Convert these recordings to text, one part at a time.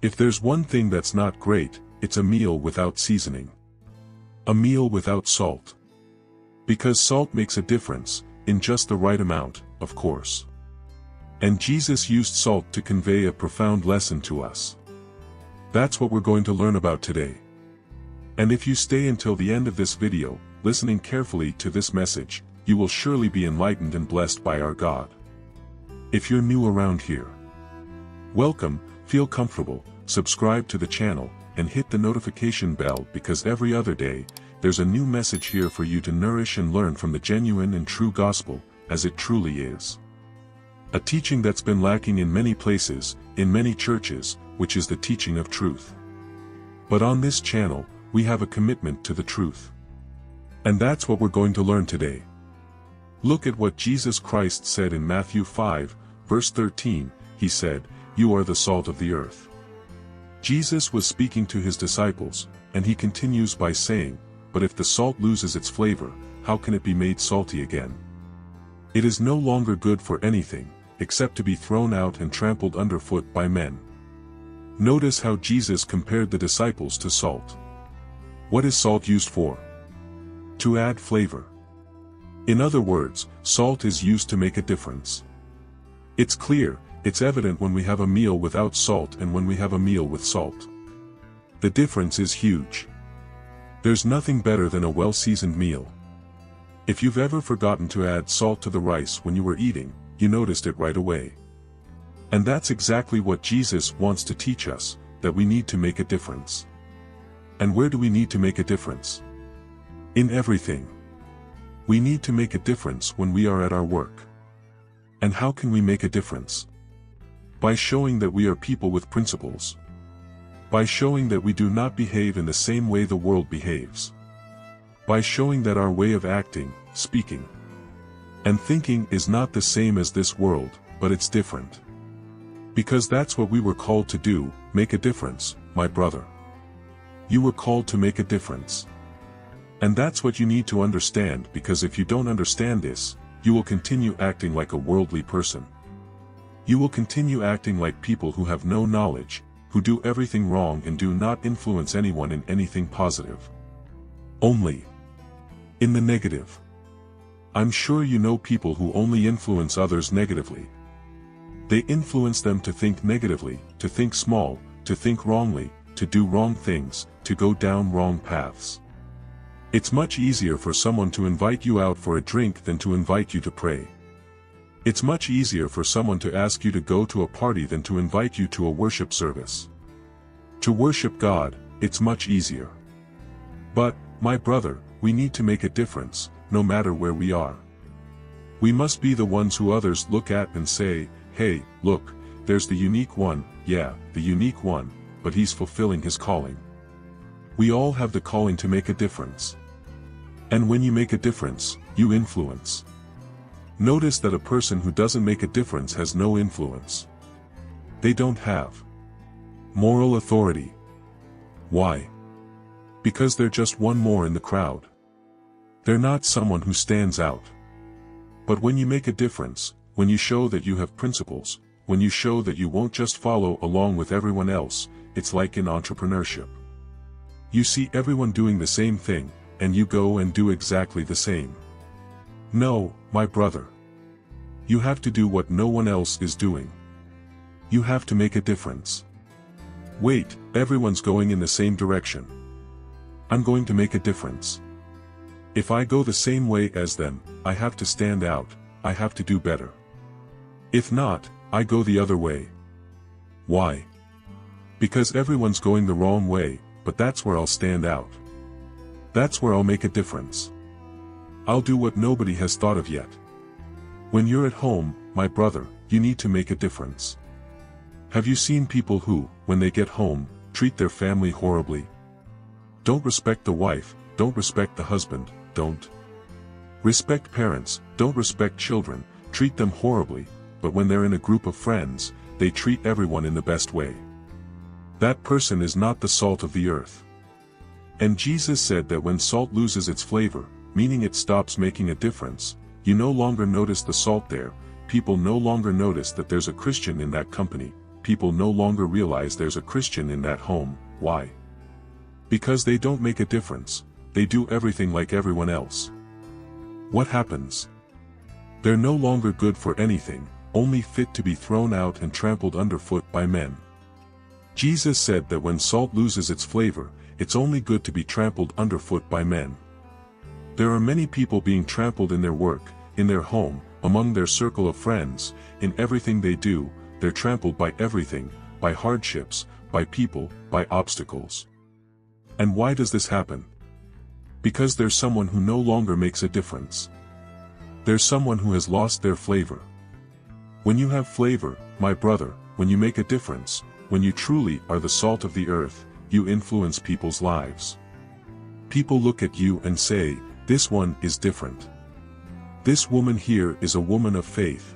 If there's one thing that's not great, it's a meal without seasoning. A meal without salt. Because salt makes a difference, in just the right amount, of course. And Jesus used salt to convey a profound lesson to us. That's what we're going to learn about today. And if you stay until the end of this video, listening carefully to this message, you will surely be enlightened and blessed by our God. If you're new around here, welcome, feel comfortable, subscribe to the channel, and hit the notification bell because every other day, there's a new message here for you to nourish and learn from the genuine and true gospel, as it truly is. A teaching that's been lacking in many places, in many churches, which is the teaching of truth. But on this channel, we have a commitment to the truth. And that's what we're going to learn today. Look at what Jesus Christ said in Matthew 5, verse 13, he said, "You are the salt of the earth." Jesus was speaking to his disciples, and he continues by saying, "But if the salt loses its flavor, how can it be made salty again? It is no longer good for anything, except to be thrown out and trampled underfoot by men." Notice how Jesus compared the disciples to salt. What is salt used for? To add flavor. In other words, salt is used to make a difference. It's clear, it's evident when we have a meal without salt and when we have a meal with salt. The difference is huge. There's nothing better than a well-seasoned meal. If you've ever forgotten to add salt to the rice when you were eating, you noticed it right away. And that's exactly what Jesus wants to teach us, that we need to make a difference. And where do we need to make a difference? In everything. We need to make a difference when we are at our work. And how can we make a difference? By showing that we are people with principles. By showing that we do not behave in the same way the world behaves. By showing that our way of acting, speaking, and thinking is not the same as this world, but it's different. Because that's what we were called to do, make a difference, my brother. You were called to make a difference. And that's what you need to understand, because if you don't understand this, you will continue acting like a worldly person. You will continue acting like people who have no knowledge, who do everything wrong and do not influence anyone in anything positive. Only in the negative. I'm sure you know people who only influence others negatively. They influence them to think negatively, to think small, to think wrongly, to do wrong things, to go down wrong paths. It's much easier for someone to invite you out for a drink than to invite you to pray. It's much easier for someone to ask you to go to a party than to invite you to a worship service. To worship God, it's much easier. But, my brother, we need to make a difference, no matter where we are. We must be the ones who others look at and say, "Hey, look, there's the unique one, yeah, the unique one, but he's fulfilling his calling." We all have the calling to make a difference. And when you make a difference, you influence. Notice that a person who doesn't make a difference has no influence. They don't have moral authority. Why? Because they're just one more in the crowd. They're not someone who stands out. But when you make a difference, when you show that you have principles, when you show that you won't just follow along with everyone else, it's like in entrepreneurship. You see everyone doing the same thing, and you go and do exactly the same. No, my brother. You have to do what no one else is doing. You have to make a difference. Wait, everyone's going in the same direction. I'm going to make a difference. If I go the same way as them, I have to stand out, I have to do better. If not, I go the other way. Why? Because everyone's going the wrong way, but that's where I'll stand out. That's where I'll make a difference. I'll do what nobody has thought of yet. When you're at home, my brother, you need to make a difference. Have you seen people who, when they get home, treat their family horribly? Don't respect the wife, don't respect the husband, don't respect parents, don't respect children, treat them horribly, but when they're in a group of friends, they treat everyone in the best way. That person is not the salt of the earth. And Jesus said that when salt loses its flavor, meaning it stops making a difference, you no longer notice the salt there, people no longer notice that there's a Christian in that company, people no longer realize there's a Christian in that home. Why? Because they don't make a difference, they do everything like everyone else. What happens? They're no longer good for anything, only fit to be thrown out and trampled underfoot by men. Jesus said that when salt loses its flavor, it's only good to be trampled underfoot by men. There are many people being trampled in their work, in their home, among their circle of friends, in everything they do. They're trampled by everything, by hardships, by people, by obstacles. And why does this happen? Because there's someone who no longer makes a difference. There's someone who has lost their flavor. When you have flavor, my brother, when you make a difference, when you truly are the salt of the earth, you influence people's lives. People look at you and say, "This one is different. This woman here is a woman of faith."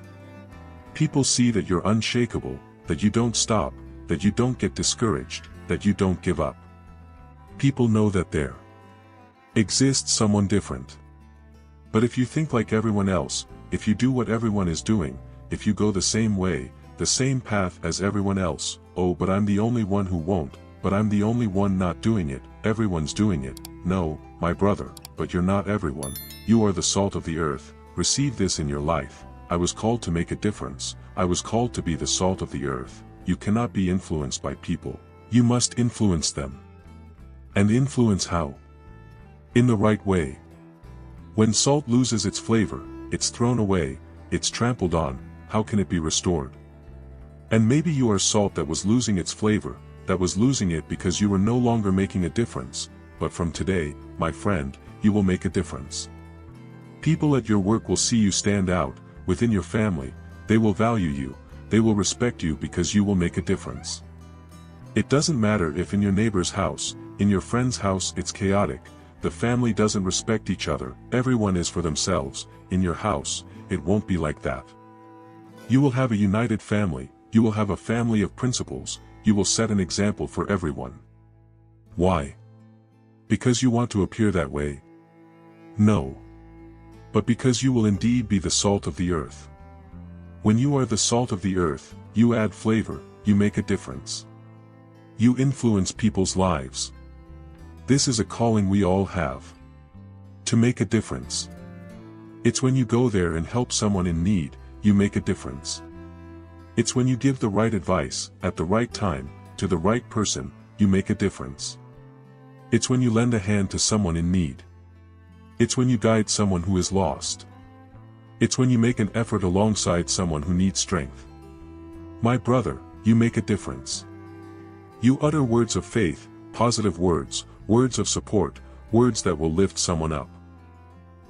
People see that you're unshakable, that you don't stop, that you don't get discouraged, that you don't give up. People know that there exists someone different. But if you think like everyone else, if you do what everyone is doing, if you go the same way, the same path as everyone else, "Oh, but I'm the only one who won't, but I'm the only one not doing it, everyone's doing it." No, my brother, but you're not everyone. You are the salt of the earth. Receive this in your life. I was called to make a difference. I was called to be the salt of the earth. You cannot be influenced by people. You must influence them. And influence how? In the right way. When salt loses its flavor, it's thrown away, it's trampled on, how can it be restored? And maybe you are salt that was losing its flavor, that was losing it because you were no longer making a difference, but from today, my friend, you will make a difference. People at your work will see you stand out, within your family, they will value you, they will respect you because you will make a difference. It doesn't matter if in your neighbor's house, in your friend's house it's chaotic, the family doesn't respect each other, everyone is for themselves. In your house, it won't be like that. You will have a united family, you will have a family of principles, you will set an example for everyone. Why? Because you want to appear that way? No. But because you will indeed be the salt of the earth. When you are the salt of the earth, you add flavor, you make a difference. You influence people's lives. This is a calling we all have. To make a difference. It's when you go there and help someone in need, you make a difference. It's when you give the right advice, at the right time, to the right person, you make a difference. It's when you lend a hand to someone in need. It's when you guide someone who is lost. It's when you make an effort alongside someone who needs strength. My brother, you make a difference. You utter words of faith, positive words, words of support, words that will lift someone up.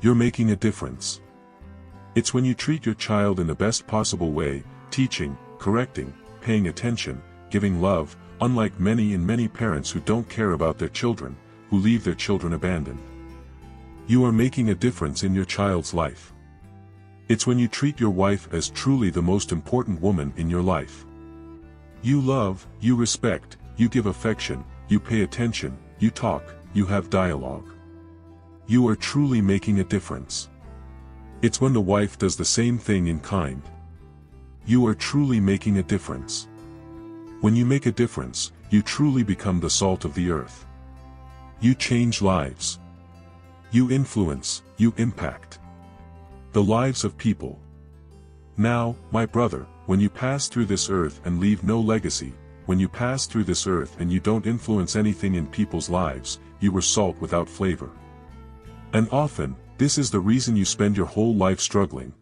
You're making a difference. It's when you treat your child in the best possible way, teaching, correcting, paying attention, giving love, unlike many parents who don't care about their children, who leave their children abandoned. You are making a difference in your child's life. It's when you treat your wife as truly the most important woman in your life. You love, you respect, you give affection, you pay attention, you talk, you have dialogue. You are truly making a difference. It's when the wife does the same thing in kind. You are truly making a difference. When you make a difference, you truly become the salt of the earth. You change lives. You influence, you impact the lives of people. Now, my brother, when you pass through this earth and leave no legacy, when you pass through this earth and you don't influence anything in people's lives, you were salt without flavor. And often, this is the reason you spend your whole life struggling,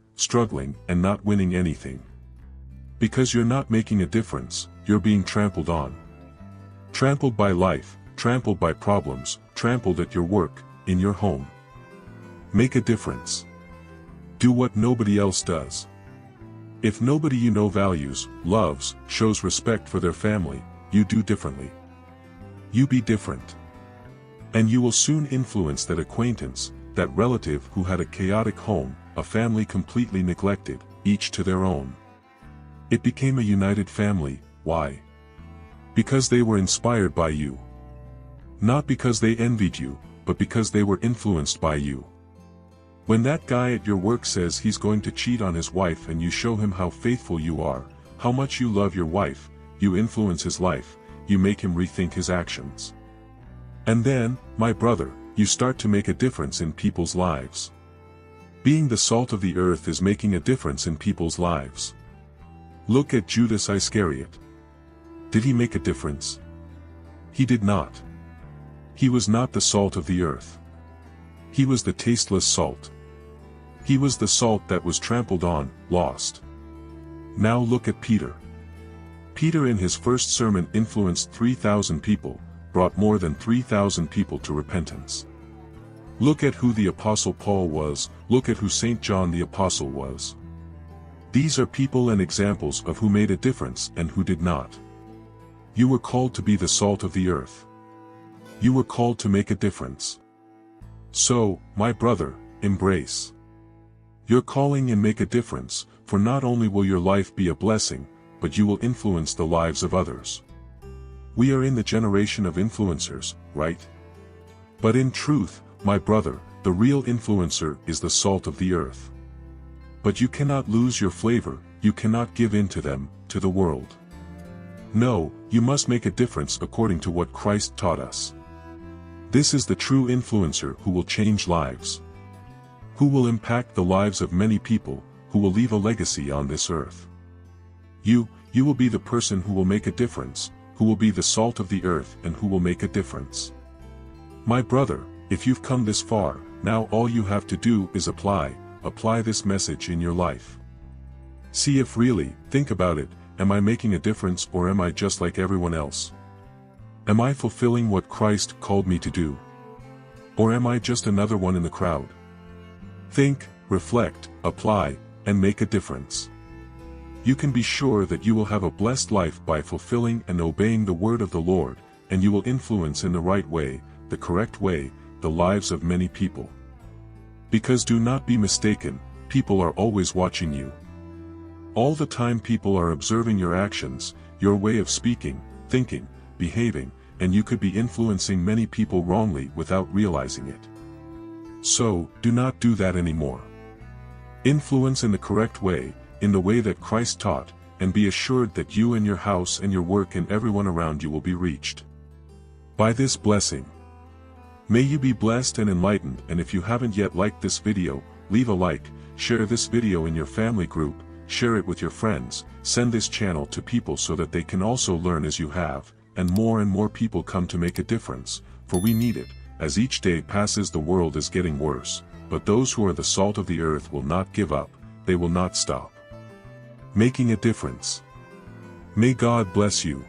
and not winning anything. Because you're not making a difference, you're being trampled on. Trampled by life, trampled by problems, trampled at your work, in your home. Make a difference. Do what nobody else does. If nobody you know values, loves, shows respect for their family, you do differently. You be different. And you will soon influence that acquaintance, that relative who had a chaotic home, a family completely neglected, each to their own. It became a united family. Why? Because they were inspired by you. Not because they envied you, but because they were influenced by you. When that guy at your work says he's going to cheat on his wife and you show him how faithful you are, how much you love your wife, you influence his life, you make him rethink his actions. And then, my brother, you start to make a difference in people's lives. Being the salt of the earth is making a difference in people's lives. Look at Judas Iscariot. Did he make a difference? He did not. He was not the salt of the earth. He was the tasteless salt. He was the salt that was trampled on, lost. Now look at Peter. Peter in his first sermon influenced 3,000 people, brought more than 3,000 people to repentance. Look at who the Apostle Paul was, look at who St. John the Apostle was. These are people and examples of who made a difference and who did not. You were called to be the salt of the earth. You were called to make a difference. So, my brother, embrace your calling and make a difference, for not only will your life be a blessing, but you will influence the lives of others. We are in the generation of influencers, right? But in truth, my brother, the real influencer is the salt of the earth. But you cannot lose your flavor, you cannot give in to them, to the world. No, you must make a difference according to what Christ taught us. This is the true influencer who will change lives. Who will impact the lives of many people, who will leave a legacy on this earth. You will be the person who will make a difference, who will be the salt of the earth and who will make a difference. My brother, if you've come this far, now all you have to do is apply this message in your life. See if really, think about it, am I making a difference or am I just like everyone else? Am I fulfilling what Christ called me to do? Or am I just another one in the crowd? Think, reflect, apply, and make a difference. You can be sure that you will have a blessed life by fulfilling and obeying the word of the Lord, and you will influence in the right way, the correct way, the lives of many people. Because do not be mistaken, people are always watching you. All the time people are observing your actions, your way of speaking, thinking, behaving, and you could be influencing many people wrongly without realizing it. So, do not do that anymore. Influence in the correct way, in the way that Christ taught, and be assured that you and your house and your work and everyone around you will be reached by this blessing. May you be blessed and enlightened, and if you haven't yet liked this video, leave a like, share this video in your family group, share it with your friends, send this channel to people so that they can also learn as you have, and more people come to make a difference, for we need it. As each day passes the world is getting worse, but those who are the salt of the earth will not give up, they will not stop making a difference. May God bless you.